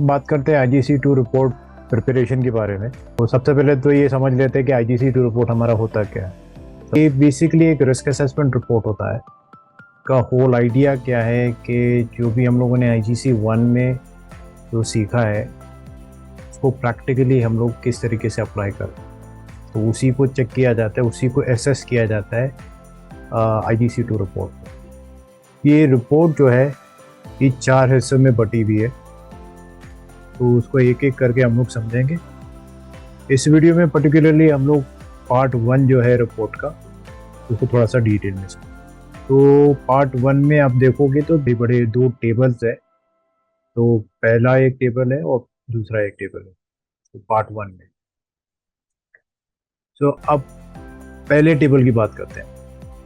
लोग बात करते हैं IGC2 रिपोर्ट प्रिपरेशन के बारे में, तो सबसे पहले तो ये समझ लेते हैं कि IGC2 रिपोर्ट हमारा होता क्या है। ये बेसिकली एक रिस्क असेसमेंट रिपोर्ट होता है। का होल आइडिया क्या है कि जो भी हम लोगों ने IGC1 में जो सीखा है उसको प्रैक्टिकली हम लोग किस तरीके से अप्लाई करें, तो उसी को चेक किया जाता है, उसी को एसेस किया जाता है IGC2 रिपोर्ट। ये रिपोर्ट जो है ये 4 हिस्सों में बटी हुई है, तो उसको एक एक करके हम लोग समझेंगे। इस वीडियो में पर्टिकुलरली हम लोग पार्ट 1 जो है रिपोर्ट का उसको थोड़ा सा डिटेल में समझेंगे। तो पार्ट 1 में आप देखोगे तो बड़े 2 टेबल्स है, तो पहला एक टेबल है और दूसरा एक टेबल है, तो पार्ट 1 में। तो अब पहले टेबल की बात करते हैं।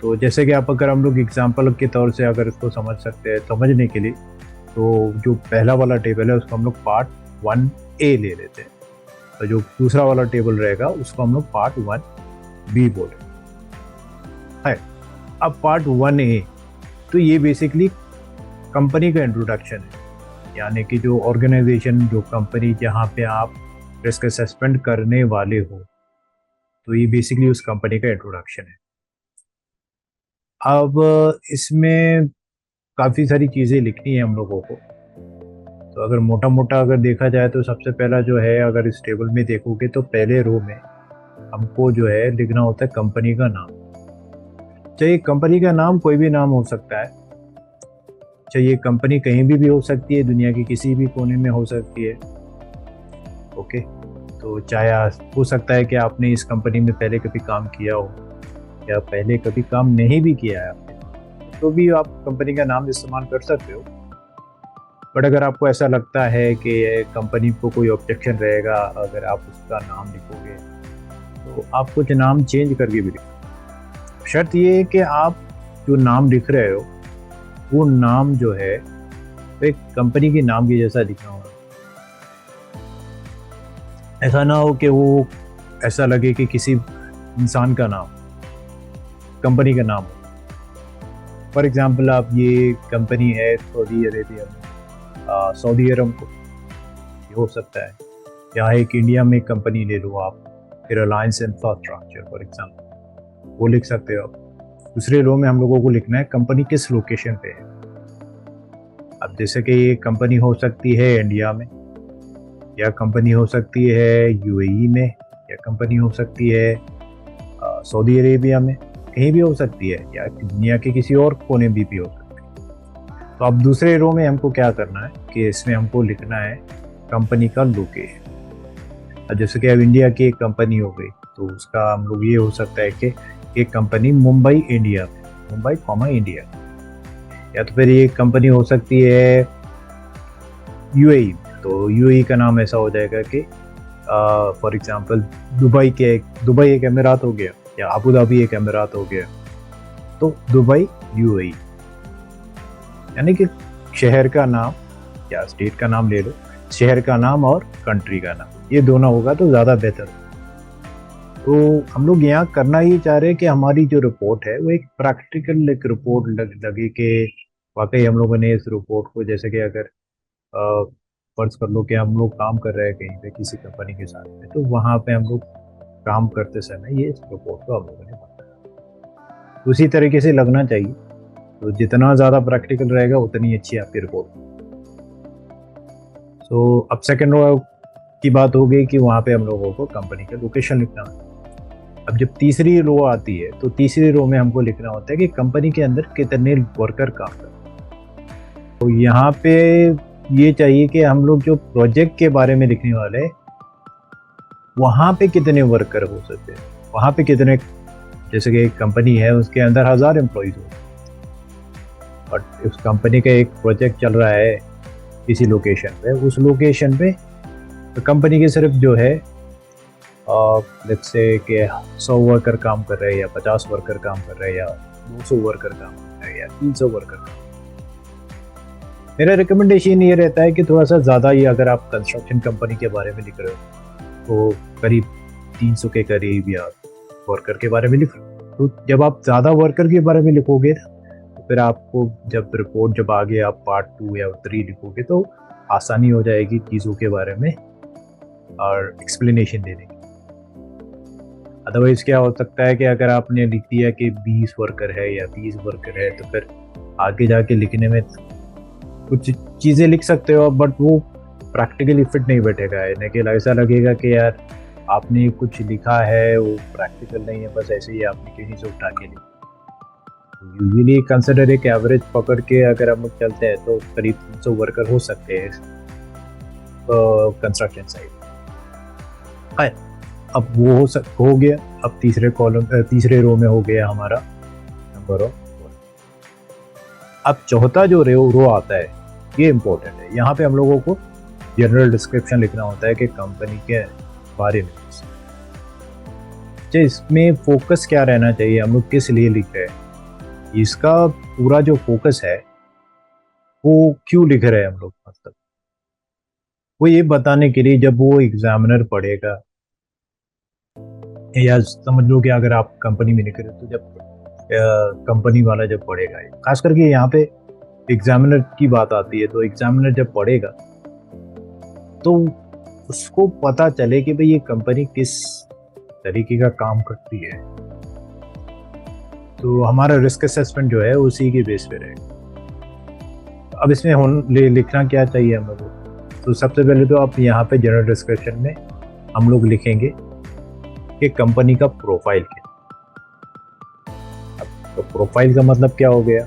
तो जैसे कि आप अगर हम लोग एग्जांपल के तौर से अगर इसको समझ सकते हैं समझने के लिए, तो जो पहला वाला टेबल है उसको हम लोग पार्ट 1A ले लेते हैं, तो जो दूसरा वाला टेबल रहेगा उसको हम लोग पार्ट 1B बोलते हैं। अब पार्ट 1A, तो ये बेसिकली कंपनी का इंट्रोडक्शन है, यानी कि जो ऑर्गेनाइजेशन, जो कंपनी जहाँ पे आप रिस्क असेसमेंट करने वाले हो, तो ये बेसिकली उस कंपनी का इंट्रोडक्शन है। अब इसमें काफ़ी सारी चीज़ें लिखनी है हम लोगों को, तो अगर मोटा मोटा अगर देखा जाए तो सबसे पहला जो है, अगर इस टेबल में देखोगे तो पहले रो में हमको जो है लिखना होता है कंपनी का नाम। चाहिए कंपनी का नाम कोई भी नाम हो सकता है, चाहिए कंपनी कहीं भी हो सकती है, दुनिया के किसी भी कोने में हो सकती है। ओके, तो चाहे हो सकता है कि आपने इस कंपनी में पहले कभी काम किया हो या पहले कभी काम नहीं भी किया है आपने, तो भी आप कंपनी का नाम इस्तेमाल कर सकते हो। बट अगर आपको ऐसा लगता है कि कंपनी को कोई ऑब्जेक्शन रहेगा अगर आप उसका नाम लिखोगे, तो आप कुछ नाम चेंज करके भी लिखो। शर्त ये है कि आप जो नाम लिख रहे हो वो नाम जो है वो एक कंपनी के नाम के जैसा लिखना होगा। ऐसा ना हो कि वो ऐसा लगे कि किसी इंसान का नाम कंपनी का नाम हो। फॉर एग्जांपल, आप ये कंपनी है सऊदी अरेबिया में, सऊदी अरब को, ये हो सकता है। या एक इंडिया में कंपनी ले लो आप, फिर रिलायंस इंफ्रास्ट्रक्चर फॉर एग्जांपल, वो लिख सकते हो आप। दूसरे रो में हम लोगों को लिखना है कंपनी किस लोकेशन पे है। अब जैसे कि ये कंपनी हो सकती है इंडिया में, या कंपनी हो सकती है UAE में, या कंपनी हो सकती है सऊदी अरेबिया में, कहीं भी हो सकती है, या दुनिया के किसी और कोने भी हो सकती है। तो अब दूसरे रो में हमको क्या करना है कि इसमें हमको लिखना है कंपनी का लोकेशन। अब जैसे कि अब इंडिया की एक कंपनी हो गई, तो उसका हम लोग ये हो सकता है कि एक कंपनी मुंबई इंडिया में, मुंबई इंडिया, या तो फिर ये कंपनी हो सकती है UAE, तो UAE का नाम ऐसा हो जाएगा कि फॉर एग्जांपल दुबई एक अमीरात हो गया, या अबू धाबी एक अमीरात हो गया, तो दुबई UAE, यानी कि शहर का नाम या स्टेट का नाम ले लो, शहर का नाम और कंट्री का नाम, ये दोनों होगा तो ज़्यादा बेहतर। तो हम लोग यहाँ करना ही चाह रहे हैं कि हमारी जो रिपोर्ट है वो एक प्रैक्टिकल एक रिपोर्ट लगे कि वाकई हम लोगों ने इस रिपोर्ट को, जैसे कि अगर फर्ज कर लो कि हम लोग काम कर रहे हैं कहीं पे किसी कंपनी के साथ में, तो वहाँ पे हम लोग काम करते समय ये इस रिपोर्ट को हम लोगों ने बनाया, उसी तरीके से लगना चाहिए। तो जितना ज़्यादा प्रैक्टिकल रहेगा उतनी अच्छी आपकी रिपोर्ट। तो अब सेकेंड रो की बात हो गई कि वहाँ पे हम लोगों को कंपनी का लोकेशन लिखना है। अब जब तीसरी रो आती है, तो तीसरी रो में हमको लिखना होता है कि कंपनी के अंदर कितने वर्कर काम कर रहे हैं। तो यहाँ पे ये चाहिए कि हम लोग जो प्रोजेक्ट के बारे में लिखने वाले हैं वहाँ पे कितने वर्कर हो सकते हैं, वहाँ पे कितने, जैसे कि एक कंपनी है उसके अंदर 1000 एम्प्लॉइज हो, बट उस कंपनी का एक प्रोजेक्ट चल रहा है किसी लोकेशन पे, उस लोकेशन पे तो कंपनी के सिर्फ जो है लेट्स से कि 100 वर्कर काम कर रहे हैं, या 50 वर्कर काम कर रहे हैं, या 200 वर्कर काम कर रहे हैं, या 300 वर्कर काम। मेरा रिकमेंडेशन ये रहता है कि थोड़ा सा ज़्यादा ही, अगर आप कंस्ट्रक्शन कंपनी के बारे में लिख रहे हो तो करीब 300 के करीब या वर्कर के बारे में लिख। तो जब आप ज़्यादा वर्कर के बारे में लिखोगे तो फिर आपको जब रिपोर्ट जब आगे आप पार्ट 2 या 3 लिखोगे तो आसानी हो जाएगी चीज़ों के बारे में और एक्सप्लेनेशन देने की। अदरवाइज़ क्या हो सकता है कि अगर आपने लिख दिया कि 20 वर्कर है या 30 वर्कर है, तो फिर आगे जाके लिखने में कुछ चीज़ें लिख सकते हो बट वो प्रैक्टिकली फिट नहीं बैठेगा। यानी कि ऐसा लगेगा कि यार आपने कुछ लिखा है वो प्रैक्टिकल नहीं है, बस ऐसे ही आपने कहीं से उठा के लिखा। यूजुअली कंसिडर एक एवरेज पकड़ के अगर हम लोग चलते हैं तो करीब 300 वर्कर हो सकते हैं कंस्ट्रक्शन साइट। अब वो हो गया। अब तीसरे रो में हो गया हमारा नंबर ऑफ। अब चौथा जो रो आता है, ये इम्पोर्टेंट है। यहाँ पे हम लोगों को जनरल डिस्क्रिप्शन लिखना होता है कि कंपनी के बारे में। इसमें फोकस क्या रहना चाहिए, हम लोग किस लिए लिख रहे हैं, इसका पूरा जो फोकस है वो क्यों लिख रहे हैं हम लोग, मतलब वो ये बताने के लिए जब वो एग्जामिनर पढ़ेगा, या समझ लो कि अगर आप कंपनी में लिख रहे हो तो जब कंपनी वाला जब पढ़ेगा, खास करके यहाँ पे एग्जामिनर की बात आती है, तो एग्जामिनर जब पढ़ेगा तो उसको पता चले कि भाई ये कंपनी किस तरीके का काम करती है। तो हमारा रिस्क असेसमेंट जो है उसी के बेस पे रहेगा। अब इसमें लिखना क्या चाहिए हम लोगों को, तो सबसे पहले तो आप यहाँ पे जनरल डिस्क्रिप्शन में हम लोग लिखेंगे कि कंपनी का प्रोफाइल क्या। अब तो प्रोफाइल का मतलब क्या हो गया,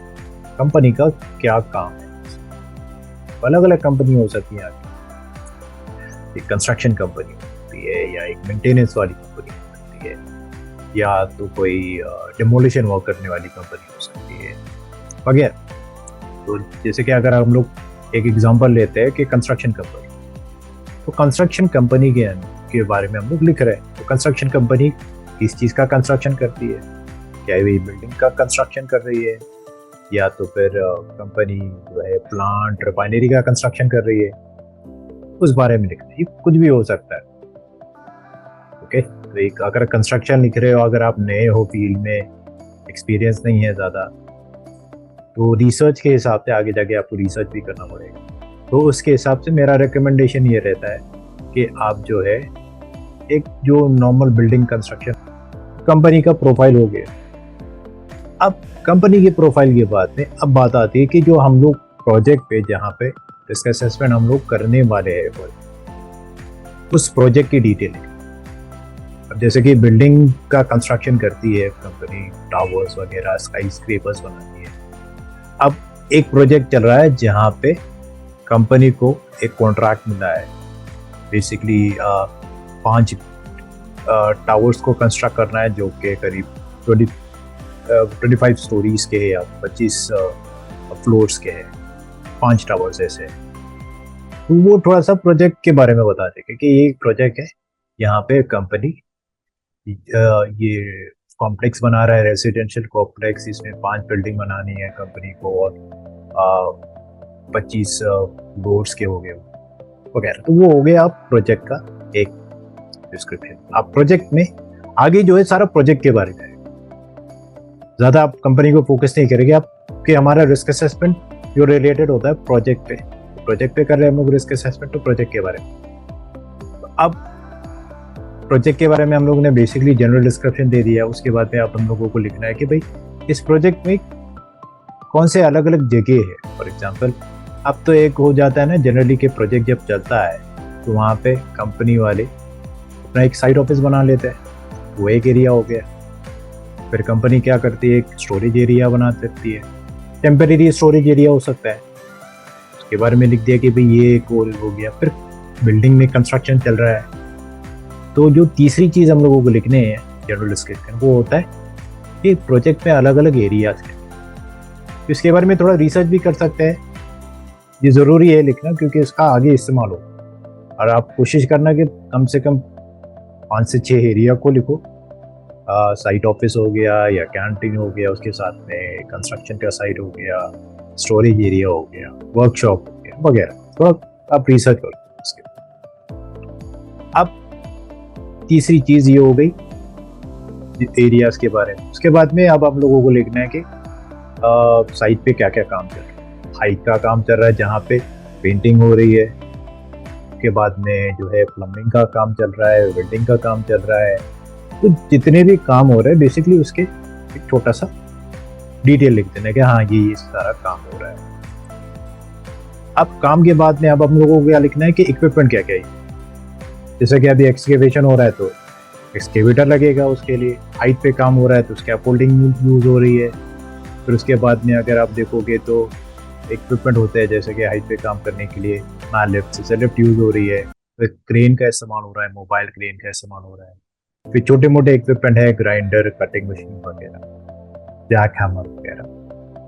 कंपनी का क्या काम है। अलग अलग कंपनी हो सकती है, एक कंस्ट्रक्शन कंपनी होती है, या एक मेंटेनेंस वाली कंपनी हो सकती है, या तो कोई डिमोलिशन वर्क करने वाली कंपनी हो सकती है वगैरह। तो जैसे कि अगर हम लोग एक एग्जांपल लेते हैं कि कंस्ट्रक्शन कंपनी, तो कंस्ट्रक्शन कंपनी के बारे में हम लोग लिख रहे हैं। तो कंस्ट्रक्शन कंपनी किस चीज़ का कंस्ट्रक्शन करती है, क्या वही बिल्डिंग का कंस्ट्रक्शन कर रही है, या तो फिर कंपनी जो है प्लांट रिफाइनरी का कंस्ट्रक्शन कर रही है, उस बारे में लिखना है। कुछ भी हो सकता है। ओके, तो एक अगर कंस्ट्रक्शन लिख रहे हो, अगर आप नए हो फील्ड में, एक्सपीरियंस नहीं है ज़्यादा, तो रिसर्च के हिसाब से आगे जाके आपको रिसर्च भी करना पड़ेगा। तो उसके हिसाब से मेरा रिकमेंडेशन ये रहता है कि आप जो है एक जो नॉर्मल बिल्डिंग कंस्ट्रक्शन कंपनी का प्रोफाइल हो गया। अब कंपनी के प्रोफाइल के बाद में अब बात आती है कि जो हम लोग प्रोजेक्ट पे, जहाँ पे रिस्क असेसमेंट हम लोग करने वाले हैं, उस प्रोजेक्ट की डिटेल। अब जैसे कि बिल्डिंग का कंस्ट्रक्शन करती है कंपनी, टावर्स वगैरह, स्काई स्क्रेपर्स बनाती है। अब एक प्रोजेक्ट चल रहा है जहाँ पे कंपनी को एक कॉन्ट्रैक्ट मिला है, बेसिकली 5 टावर्स को कंस्ट्रक्ट करना है, जो कि करीब 25 स्टोरीज के या 25 फ्लोर्स के हैं, 5 टावर्स ऐसे। तो वो थोड़ा सा प्रोजेक्ट के बारे में बता देंगे कि ये प्रोजेक्ट है, यहाँ पे कंपनी ये कॉम्प्लेक्स बना रहा है, रेजिडेंशियल कॉम्प्लेक्स, इसमें 5 बिल्डिंग बनानी है कंपनी को, और 25 फ्लोर्स के हो गए वगैरह। तो वो हो गया आप प्रोजेक्ट का एक डिस्क्रिप्शन। आप प्रोजेक्ट में आगे जो है सारा प्रोजेक्ट के बारे में, ज़्यादा आप कंपनी को फोकस नहीं करेंगे आप, कि हमारा रिस्क असेसमेंट जो रिलेटेड होता है प्रोजेक्ट पे, तो प्रोजेक्ट पे कर रहे हैं हम लोग रिस्क असेसमेंट, तो प्रोजेक्ट के बारे में। तो अब प्रोजेक्ट के बारे में हम लोगों ने बेसिकली जनरल डिस्क्रिप्शन दे दिया। उसके बाद में आप हम लोगों को लिखना है कि भाई इस प्रोजेक्ट में कौन से अलग अलग जगह है। फॉर एग्जांपल, अब तो एक हो जाता है ना, जनरली के प्रोजेक्ट जब चलता है तो वहाँ पे कंपनी वाले अपना एक साइड ऑफिस बना लेते हैं, वो एक एरिया हो गया। फिर कंपनी क्या करती है, एक स्टोरेज एरिया बना देती है, टेम्परेरी स्टोरेज एरिया हो सकता है, उसके बारे में लिख दिया कि भाई ये एक और हो गया। फिर बिल्डिंग में कंस्ट्रक्शन चल रहा है, तो जो तीसरी चीज़ हम लोगों को लिखने हैं जनरल डिस्क्रिप्शन, वो होता है कि प्रोजेक्ट में अलग अलग एरियाज हैं। तो इसके बारे में थोड़ा रिसर्च भी कर सकते हैं, ये ज़रूरी है लिखना क्योंकि इसका आगे इस्तेमाल हो। और आप कोशिश करना कि कम से कम 5 से 6 एरिया को लिखो। साइट ऑफिस हो गया या कैंटीन हो गया, उसके साथ में कंस्ट्रक्शन का साइट हो गया, स्टोरेज एरिया हो गया, वर्कशॉप हो गया वगैरह। थोड़ा आप रिसर्च करो इसके। अब तीसरी चीज़ ये हो गई एरियाज के बारे में। उसके बाद में अब आप लोगों को लिखना है कि साइट पे क्या क्या काम चल रहा है। हाइट का काम चल रहा है, जहाँ पे पेंटिंग हो रही है, उसके बाद में जो है प्लम्बिंग का काम चल रहा है, वेल्डिंग का काम चल रहा है। तो जितने भी काम हो रहे हैं बेसिकली उसके एक छोटा सा डिटेल लिख देना कि हाँ ये सारा काम हो रहा है। अब काम के बाद में अब हम लोगों को क्या लिखना है कि इक्विपमेंट क्या क्या है। जैसे कि अभी एक्सकेवेशन हो रहा है तो एक्सकेवेटर लगेगा, उसके लिए हाइट पे काम हो रहा है तो स्कैफोल्डिंग यूज हो रही है। फिर उसके बाद में अगर आप देखोगे तो इक्विपमेंट होते हैं जैसे कि हाइट पे काम करने के लिए लिफ्ट से लिफ्ट यूज हो रही है, फिर क्रेन का इस्तेमाल हो रहा है, मोबाइल क्रेन का इस्तेमाल हो रहा है। फिर छोटे मोटे इक्विपमेंट है, ग्राइंडर, कटिंग मशीन वगैरह, जैक हैमर वगैरह।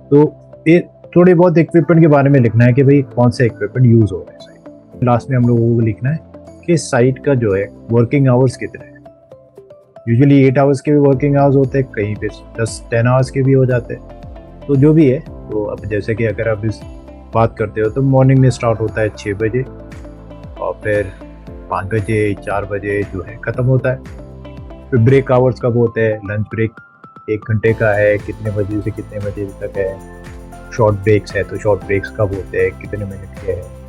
तो ये थोड़ी बहुत इक्विपमेंट के बारे में लिखना है कि भाई कौन से इक्विपमेंट यूज हो रहे हैं साइट। लास्ट में हम लोगों को लिखना है कि साइट का जो है वर्किंग आवर्स कितने हैं। यूजुअली 8 आवर्स के भी वर्किंग आवर्स होते हैं, कहीं पे 10 आवर्स के भी हो जाते हैं। तो जो भी है, तो अब जैसे कि अगर आप इस बात करते हो तो मॉर्निंग में स्टार्ट होता है 6 बजे और फिर 5 बजे 4 बजे जो है ख़त्म होता है। फिर ब्रेक आवर्स कब होते हैं, लंच ब्रेक 1 घंटे का है, कितने बजे से कितने बजे तक है। शॉर्ट ब्रेक्स है तो शॉर्ट ब्रेक्स कब होते हैं, कितने मिनट के हैं।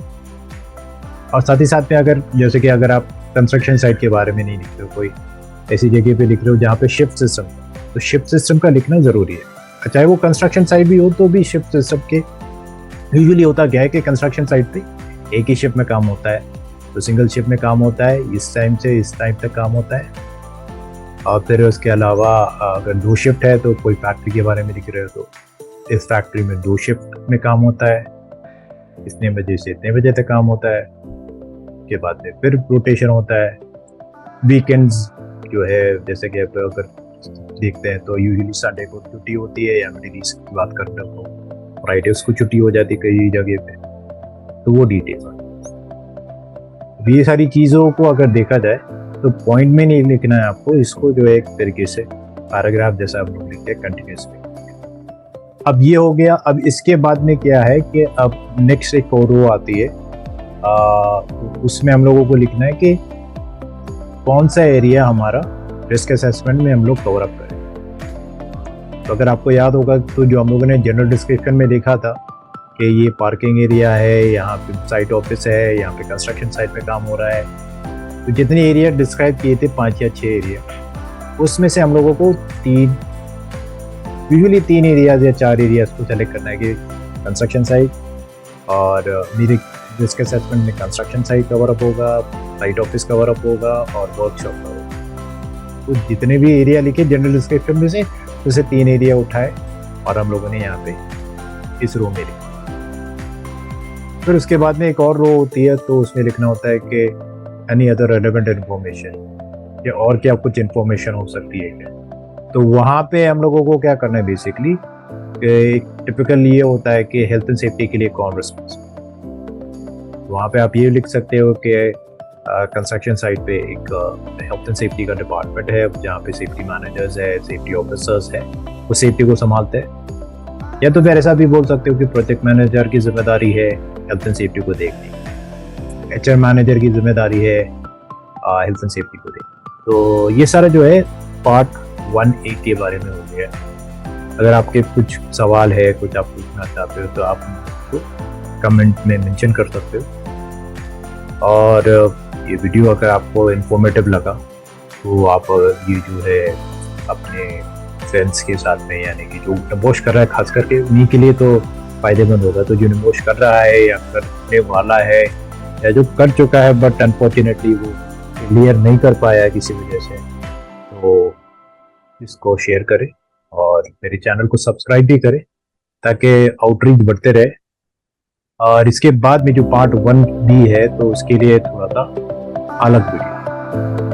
और साथ ही साथ में अगर जैसे कि अगर आप कंस्ट्रक्शन साइट के बारे में नहीं लिख रहे हो, कोई ऐसी जगह पे लिख रहे हो जहाँ पे शिफ्ट सिस्टम, तो शिफ्ट सिस्टम का लिखना ज़रूरी है। चाहे वो कंस्ट्रक्शन साइट भी हो तो भी शिफ्ट सिस्टम के यूजुअली होता क्या है कि कंस्ट्रक्शन साइट पे एक ही शिफ्ट में काम होता है, तो सिंगल शिफ्ट में काम होता है, इस टाइम से इस टाइम तक काम होता है। और फिर उसके अलावा अगर 2 शिफ्ट है तो कोई फैक्ट्री के बारे में लिख रहे हो तो इस फैक्ट्री में 2 शिफ्ट में काम होता है, इतने बजे से इतने बजे तक काम होता है। के बाद में फिर रोटेशन होता है। वीकेंड्स जो है जैसे कि अगर देखते हैं तो यूजुअली संडे को छुट्टी होती है, या वीकडेज की बात करते हो तो फ्राइडेज को छुट्टी हो जाती है कई जगह पे, तो वो डिटेल है। ये सारी चीज़ों को अगर देखा जाए तो पॉइंट में नहीं लिखना है आपको, इसको जो है एक तरीके से पैराग्राफ जैसा हम लोग लिखते हैं कंटिन्यूसली। अब ये हो गया। अब इसके बाद में क्या है कि अब नेक्स्ट एक और रो आती है, उसमें हम लोगों को लिखना है कि कौन सा एरिया हमारा रिस्क असेसमेंट में हम लोग कवर अप करें। तो अगर आपको याद होगा तो जो हम लोगों ने जनरल डिस्क्रिप्शन में देखा था कि ये पार्किंग एरिया है, यहाँ पे साइट ऑफिस है, यहाँ पे कंस्ट्रक्शन साइट पे काम हो रहा है, तो जितने एरिया डिस्क्राइब किए थे 5 या 6 एरिया, उसमें से हम लोगों को यूजुअली 3 एरियाज या 4 एरियाज को सेलेक्ट करना है कि कंस्ट्रक्शन साइट, और मेरे रिस्क असेसमेंट में कंस्ट्रक्शन साइट कवर अप होगा, साइट ऑफिस कवर अप होगा और वर्कशॉप का होगा। तो जितने भी एरिया लिखे जनरल डिस्क्रिप्शन में से, उसे 3 एरिया उठाए और हम लोगों ने यहाँ पे इस रो में लिखा। फिर उसके बाद में एक और रो होती है, तो उसमें लिखना होता है कि एनी अदर रेलेवेंट इन्फॉर्मेशन, या और क्या कुछ इन्फॉर्मेशन हो सकती है क्या। तो वहाँ पे हम लोगों को क्या करना है बेसिकली, टिपिकल ये होता है कि हेल्थ एंड सेफ्टी के लिए कौन रिस्पॉन्सिबल। वहाँ पे आप ये लिख सकते हो कि कंस्ट्रक्शन साइट पे एक हेल्थ एंड सेफ्टी का डिपार्टमेंट है, जहाँ पे सेफ्टी मैनेजर्स है, सेफ्टी ऑफिसर्स है, वो सेफ्टी को संभालते हैं। या तो फिर ऐसा भी बोल सकते हो कि प्रोजेक्ट मैनेजर की जिम्मेदारी है हेल्थ एंड सेफ्टी को देखने, एचआर मैनेजर की जिम्मेदारी है हेल्थ एंड सेफ्टी को देखने। तो ये सारा जो है पार्ट 1A के बारे में हो गया। अगर आपके कुछ सवाल है, कुछ आप पूछना चाहते हो, तो आप कमेंट में मेंशन कर सकते हो। और ये वीडियो अगर आपको इन्फॉर्मेटिव लगा तो आप ये जो है अपने फ्रेंड्स के साथ में, यानी कि जो नमोश कर रहा है खास करके उन्हीं के लिए तो फ़ायदेमंद होगा। तो जो नमोश कर रहा है या करने वाला है, या जो कर चुका है बट अनफॉर्चुनेटली वो क्लियर नहीं कर पाया किसी वजह से, तो इसको शेयर करें और मेरे चैनल को सब्सक्राइब भी करें ताकि आउटरीच बढ़ते रहे। और इसके बाद में जो पार्ट 1B है तो उसके लिए थोड़ा सा अलग वीडियो।